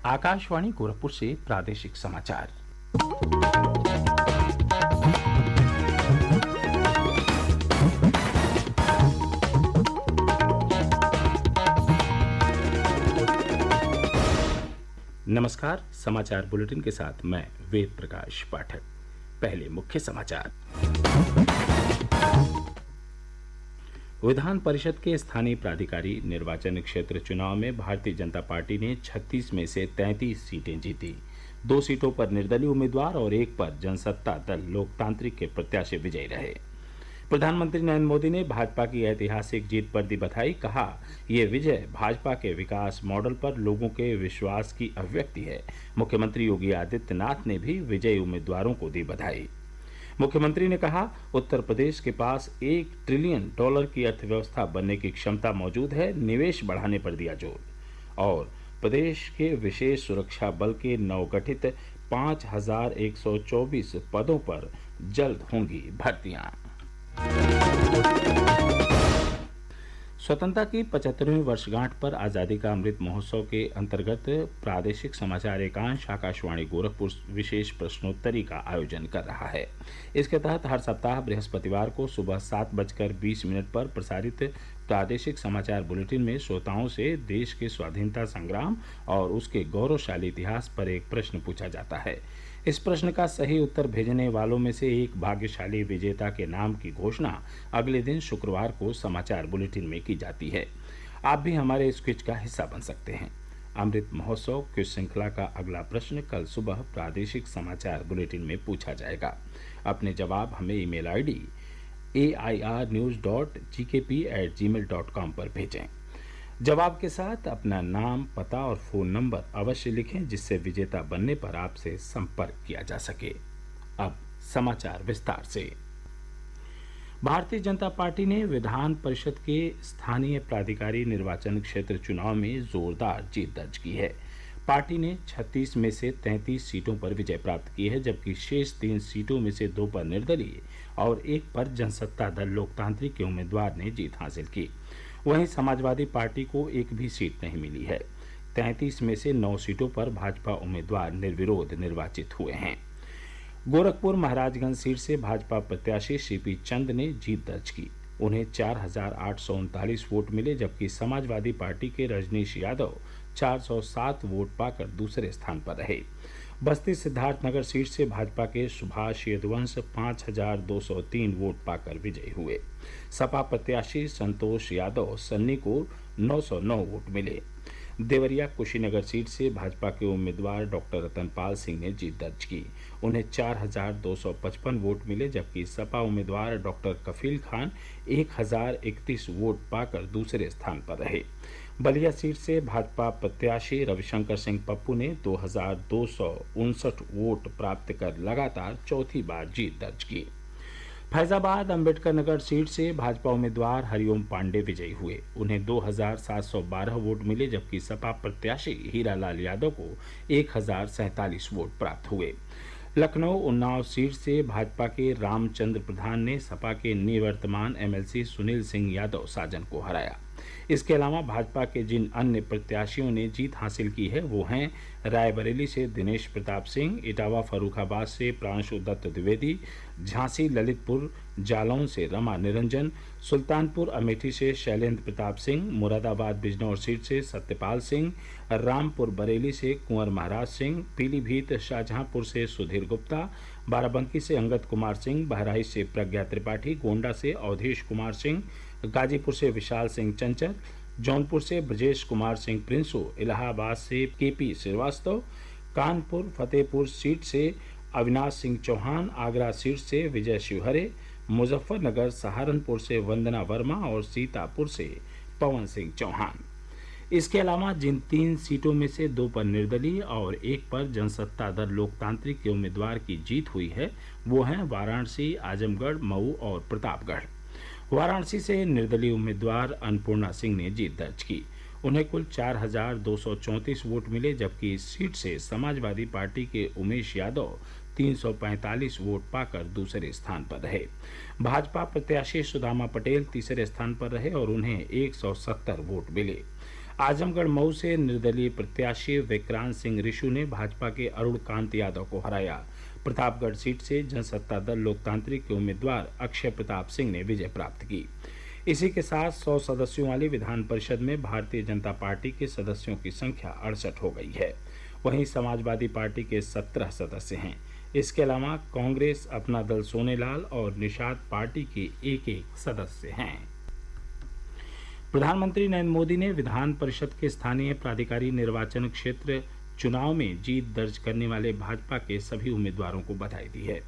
आकाशवाणी गोरखपुर से प्रादेशिक समाचार। नमस्कार। समाचार बुलेटिन के साथ मैं वेद प्रकाश पाठक। पहले मुख्य समाचार। विधान परिषद के स्थानीय प्राधिकारी निर्वाचन क्षेत्र चुनाव में भारतीय जनता पार्टी ने 36 में से 33 सीटें जीती। 2 सीटों पर निर्दलीय उम्मीदवार और एक पर जनसत्ता दल लोकतांत्रिक के प्रत्याशी विजयी रहे। प्रधानमंत्री नरेंद्र मोदी ने भाजपा की ऐतिहासिक जीत पर दी बधाई। कहा, ये विजय भाजपा के विकास मॉडल पर लोगों के विश्वास की अभिव्यक्ति है। मुख्यमंत्री योगी आदित्यनाथ ने भी विजयी उम्मीदवारों को दी बधाई। मुख्यमंत्री ने कहा, उत्तर प्रदेश के पास $1 ट्रिलियन की अर्थव्यवस्था बनने की क्षमता मौजूद है। निवेश बढ़ाने पर दिया जोर। और प्रदेश के विशेष सुरक्षा बल के नवगठित 5,124 पदों पर जल्द होंगी भर्तियां। स्वतंत्रता की 75वीं वर्षगांठ पर आज़ादी का अमृत महोत्सव के अंतर्गत प्रादेशिक समाचार एकांश आकाशवाणी गोरखपुर विशेष प्रश्नोत्तरी का आयोजन कर रहा है। इसके तहत हर सप्ताह बृहस्पतिवार को सुबह 7:20 पर प्रसारित प्रादेशिक समाचार बुलेटिन में श्रोताओं से देश के स्वाधीनता संग्राम और उसके गौरवशाली इतिहास पर एक प्रश्न पूछा जाता है। इस प्रश्न का सही उत्तर भेजने वालों में से एक भाग्यशाली विजेता के नाम की घोषणा अगले दिन शुक्रवार को समाचार बुलेटिन में की जाती है। आप भी हमारे इस क्विज का हिस्सा बन सकते हैं। अमृत महोत्सव क्विज श्रृंखला का अगला प्रश्न कल सुबह प्रादेशिक समाचार बुलेटिन में पूछा जाएगा। अपने जवाब हमें ईमेल आईडी airnews.gkp@gmail.com पर भेजें। जवाब के साथ अपना नाम, पता और फोन नंबर अवश्य लिखें, जिससे विजेता बनने पर आपसे संपर्क किया जा सके। अब समाचार विस्तार से। भारतीय जनता पार्टी ने विधान परिषद के स्थानीय प्राधिकारी निर्वाचन क्षेत्र चुनाव में जोरदार जीत दर्ज की है। पार्टी ने 36 में से 33 सीटों पर विजय प्राप्त की है, जबकि शेष 3 सीटों में से 2 पर निर्दलीय और एक पर जनसत्ता दल लोकतांत्रिक के उम्मीदवार ने जीत हासिल की। वहीं समाजवादी पार्टी को एक भी सीट नहीं मिली है। 33 में से 9 सीटों पर भाजपा उम्मीदवार निर्विरोध निर्वाचित हुए हैं। गोरखपुर महाराजगंज सीट से भाजपा प्रत्याशी सीपी चंद ने जीत दर्ज की। उन्हें 4,839 वोट मिले, जबकि समाजवादी पार्टी के रजनीश यादव 407 वोट पाकर दूसरे स्थान पर रहे। बस्ती सिद्धार्थनगर सीट से भाजपा के सुभाष यदुवंश 5,203 वोट पाकर विजयी हुए। सपा प्रत्याशी संतोष यादव सन्नी को 909 वोट मिले। देवरिया कुशीनगर सीट से भाजपा के उम्मीदवार डॉक्टर रतनपाल सिंह ने जीत दर्ज की। उन्हें 4,255 वोट मिले, जबकि सपा उम्मीदवार डॉक्टर कफील खान 1,031 वोट पाकर दूसरे स्थान पर रहे। बलिया सीट से भाजपा प्रत्याशी रविशंकर सिंह पप्पू ने 2,259 वोट प्राप्त कर लगातार चौथी बार जीत दर्ज की। फैजाबाद अंबेडकर नगर सीट से भाजपा उम्मीदवार हरिओम पांडे विजयी हुए। उन्हें 2,712 वोट मिले, जबकि सपा प्रत्याशी हीरालाल यादव को 1,047 वोट प्राप्त हुए। लखनऊ उन्नाव सीट से भाजपा के रामचंद्र प्रधान ने सपा के निवर्तमान एमएलसी सुनील सिंह यादव साजन को हराया। इसके अलावा भाजपा के जिन अन्य प्रत्याशियों ने जीत हासिल की है वो हैं रायबरेली से दिनेश प्रताप सिंह, इटावा फर्रुखाबाद से प्रांशु दत्त द्विवेदी, झांसी ललितपुर जालौन से रमा निरंजन, सुल्तानपुर अमेठी से शैलेंद्र प्रताप सिंह, मुरादाबाद बिजनौर सीट से सत्यपाल सिंह, रामपुर बरेली से कुंवर महाराज सिंह, पीलीभीत शाहजहांपुर से सुधीर गुप्ता, बाराबंकी से अंगद कुमार सिंह, बहराइच से प्रज्ञा त्रिपाठी, गोंडा से अवधेश कुमार सिंह, गाजीपुर से विशाल सिंह चंचल, जौनपुर से ब्रजेश कुमार सिंह प्रिंसो, इलाहाबाद से केपी श्रीवास्तव, कानपुर फतेहपुर सीट से अविनाश सिंह चौहान, आगरा सीट से विजय शिवहरे, मुजफ्फरनगर सहारनपुर से वंदना वर्मा और सीतापुर से पवन सिंह चौहान। इसके अलावा जिन 3 सीटों में से 2 पर निर्दलीय और एक पर जनसत्ता दल लोकतांत्रिक के उम्मीदवार की जीत हुई है वो हैं वाराणसी, आजमगढ़, मऊ और प्रतापगढ़। वाराणसी से निर्दलीय उम्मीदवार अन्नपूर्णा सिंह ने जीत दर्ज की। उन्हें कुल 4,234 वोट मिले, जबकि इस सीट से समाजवादी पार्टी के उमेश यादव 345 वोट पाकर दूसरे स्थान पर रहे। भाजपा प्रत्याशी सुदामा पटेल तीसरे स्थान पर रहे और उन्हें 170 वोट मिले। आजमगढ़ मऊ से निर्दलीय प्रत्याशी विक्रांत सिंह रिशु ने भाजपा के अरुण कांत यादव को हराया। प्रतापगढ़ सीट से जनसत्ता दल लोकतांत्रिक के उम्मीदवार अक्षय प्रताप सिंह ने विजय प्राप्त की। इसी के साथ 100 सदस्यों वाली विधान परिषद में भारतीय जनता पार्टी के सदस्यों की संख्या 68 हो गई है। वहीं समाजवादी पार्टी के 17 सदस्य हैं। इसके अलावा कांग्रेस, अपना दल सोनेलाल और निषाद पार्टी के एक एक सदस्य हैं। प्रधानमंत्री नरेंद्र मोदी ने विधान परिषद के स्थानीय प्राधिकारी निर्वाचन क्षेत्र चुनाव में जीत दर्ज करने वाले भाजपा के सभी उम्मीदवारों को बधाई दी है।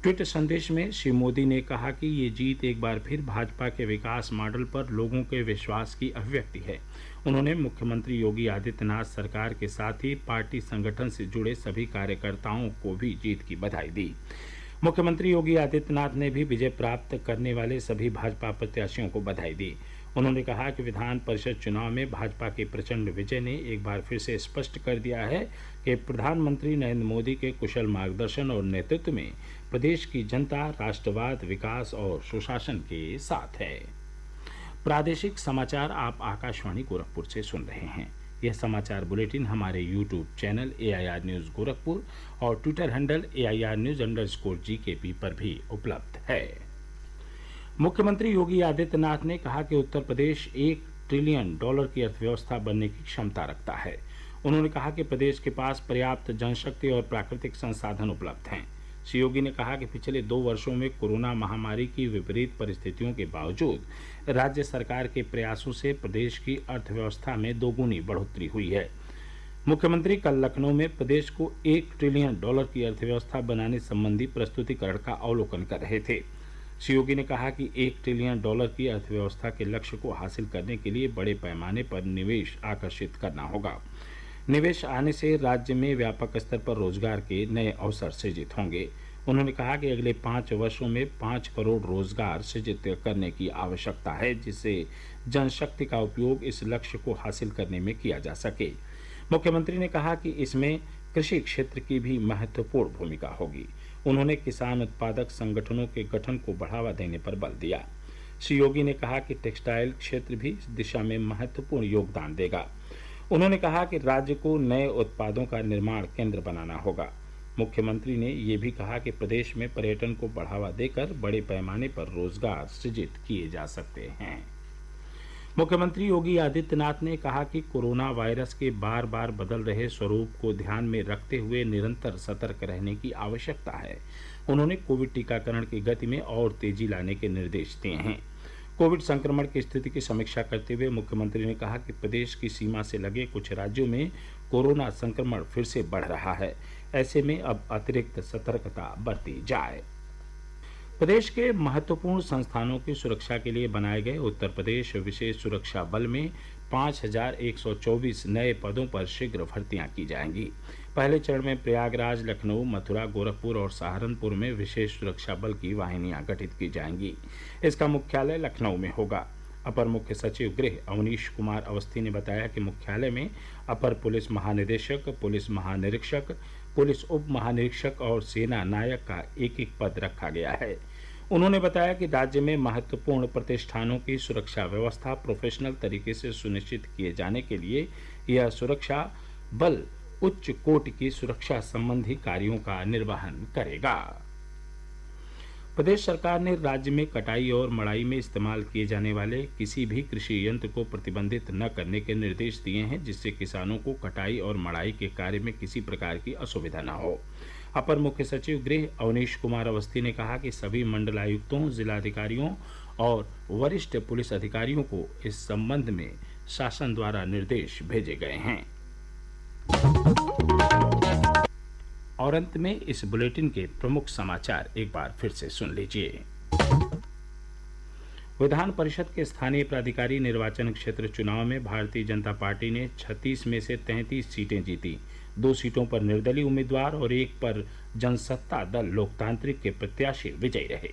ट्वीट संदेश में श्री मोदी ने कहा कि ये जीत एक बार फिर भाजपा के विकास मॉडल पर लोगों के विश्वास की अभिव्यक्ति है। उन्होंने मुख्यमंत्री योगी आदित्यनाथ सरकार के साथ ही पार्टी संगठन से जुड़े सभी कार्यकर्ताओं को भी जीत की बधाई दी। मुख्यमंत्री योगी आदित्यनाथ ने भी विजय प्राप्त करने वाले सभी भाजपा प्रत्याशियों को बधाई दी। उन्होंने कहा कि विधान परिषद चुनाव में भाजपा की प्रचंड विजय ने एक बार फिर से स्पष्ट कर दिया है कि प्रधानमंत्री नरेंद्र मोदी के कुशल मार्गदर्शन और नेतृत्व में प्रदेश की जनता राष्ट्रवाद, विकास और सुशासन के साथ है। प्रादेशिक समाचार आप आकाशवाणी गोरखपुर से सुन रहे हैं। यह समाचार बुलेटिन हमारे YouTube channel AIR news Gorakhpur और ट्विटर हैंडल AIR News_GKP पर भी उपलब्ध है। मुख्यमंत्री योगी आदित्यनाथ ने कहा कि उत्तर प्रदेश $1 ट्रिलियन की अर्थव्यवस्था बनने की क्षमता रखता है। उन्होंने कहा कि प्रदेश के पास पर्याप्त जनशक्ति और प्राकृतिक संसाधन उपलब्ध हैं। श्री योगी ने कहा कि पिछले 2 वर्षों में कोरोना महामारी की विपरीत परिस्थितियों के बावजूद राज्य सरकार के प्रयासों से प्रदेश की अर्थव्यवस्था में दोगुनी बढ़ोतरी हुई है। मुख्यमंत्री कल लखनऊ में प्रदेश को $1 ट्रिलियन की अर्थव्यवस्था बनाने संबंधी प्रस्तुतिकरण का अवलोकन कर रहे थे। श्री योगी ने कहा कि $1 ट्रिलियन की अर्थव्यवस्था के लक्ष्य को हासिल करने के लिए बड़े पैमाने पर निवेश आकर्षित करना होगा। निवेश आने से राज्य में व्यापक स्तर पर रोजगार के नए अवसर सृजित होंगे। उन्होंने कहा कि अगले 5 वर्षों में 5 करोड़ रोजगार सृजित करने की आवश्यकता है, जिससे जनशक्ति का उपयोग इस लक्ष्य को हासिल करने में किया जा सके। मुख्यमंत्री ने कहा कि इसमें कृषि क्षेत्र की भी महत्वपूर्ण भूमिका होगी। उन्होंने किसान उत्पादक संगठनों के गठन को बढ़ावा देने पर बल दिया। श्री योगी ने कहा कि टेक्सटाइल क्षेत्र भी इस दिशा में महत्वपूर्ण योगदान देगा। उन्होंने कहा कि राज्य को नए उत्पादों का निर्माण केंद्र बनाना होगा। मुख्यमंत्री ने ये भी कहा कि प्रदेश में पर्यटन को बढ़ावा देकर बड़े पैमाने पर रोजगार सृजित किए जा सकते हैं। मुख्यमंत्री योगी आदित्यनाथ ने कहा कि कोरोना वायरस के बार बार बदल रहे स्वरूप को ध्यान में रखते हुए निरंतर सतर्क रहने की आवश्यकता है। उन्होंने कोविड टीकाकरण की गति में और तेजी लाने के निर्देश दिए हैं। कोविड संक्रमण की स्थिति की समीक्षा करते हुए मुख्यमंत्री ने कहा कि प्रदेश की सीमा से लगे कुछ राज्यों में कोरोना संक्रमण फिर से बढ़ रहा है। ऐसे में अब अतिरिक्त सतर्कता बरती जाए। प्रदेश के महत्वपूर्ण संस्थानों की सुरक्षा के लिए बनाए गए उत्तर प्रदेश विशेष सुरक्षा बल में 5,124 नए पदों पर शीघ्र भर्तियां की जाएंगी। पहले चरण में प्रयागराज, लखनऊ, मथुरा, गोरखपुर और सहारनपुर में विशेष सुरक्षा बल की वाहिनियां गठित की जाएंगी। इसका मुख्यालय लखनऊ में होगा। अपर मुख्य सचिव गृह अवनीश कुमार अवस्थी ने बताया कि मुख्यालय में अपर पुलिस महानिदेशक, पुलिस महानिरीक्षक, पुलिस उप महानिरीक्षक और सेना नायक का एक पद रखा गया है। उन्होंने बताया कि राज्य में महत्वपूर्ण प्रतिष्ठानों की सुरक्षा व्यवस्था प्रोफेशनल तरीके से सुनिश्चित किए जाने के लिए यह सुरक्षा बल उच्च कोटि की सुरक्षा संबंधी कार्यों का निर्वहन करेगा। प्रदेश सरकार ने राज्य में कटाई और मड़ाई में इस्तेमाल किए जाने वाले किसी भी कृषि यंत्र को प्रतिबंधित न करने के निर्देश दिए हैं, जिससे किसानों को कटाई और मड़ाई के कार्य में किसी प्रकार की असुविधा न हो। अपर मुख्य सचिव गृह अवनीश कुमार अवस्थी ने कहा कि सभी मंडलायुक्तों, जिलाधिकारियों और वरिष्ठ पुलिस अधिकारियों को इस संबंध में शासन द्वारा निर्देश भेजे गए हैं। और अंत में इस बुलेटिन के प्रमुख समाचार एक बार फिर से सुन लीजिए। विधान परिषद के स्थानीय प्राधिकारी निर्वाचन क्षेत्र चुनाव में भारतीय जनता पार्टी ने 36 में से 33 सीटें जीती। 2 सीटों पर निर्दलीय उम्मीदवार और 1 पर जनसत्ता दल लोकतांत्रिक के प्रत्याशी विजयी रहे।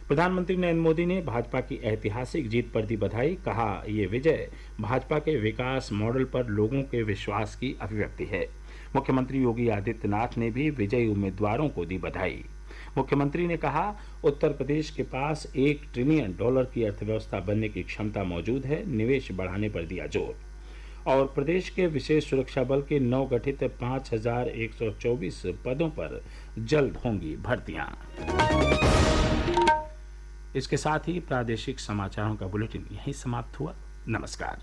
प्रधानमंत्री नरेंद्र मोदी ने भाजपा की ऐतिहासिक जीत पर दी बधाई। कहा, ये विजय भाजपा के विकास मॉडल पर लोगों के विश्वास की अभिव्यक्ति है। मुख्यमंत्री योगी आदित्यनाथ ने भी विजयी उम्मीदवारों को दी बधाई। मुख्यमंत्री ने कहा, उत्तर प्रदेश के पास $1 ट्रिलियन की अर्थव्यवस्था बनने की क्षमता मौजूद है। निवेश बढ़ाने पर दिया जोर। और प्रदेश के विशेष सुरक्षा बल के नवगठित 5,124 पदों पर जल्द होंगी भर्तियां। इसके साथ ही प्रादेशिक समाचारों का बुलेटिन यहीं समाप्त हुआ। नमस्कार।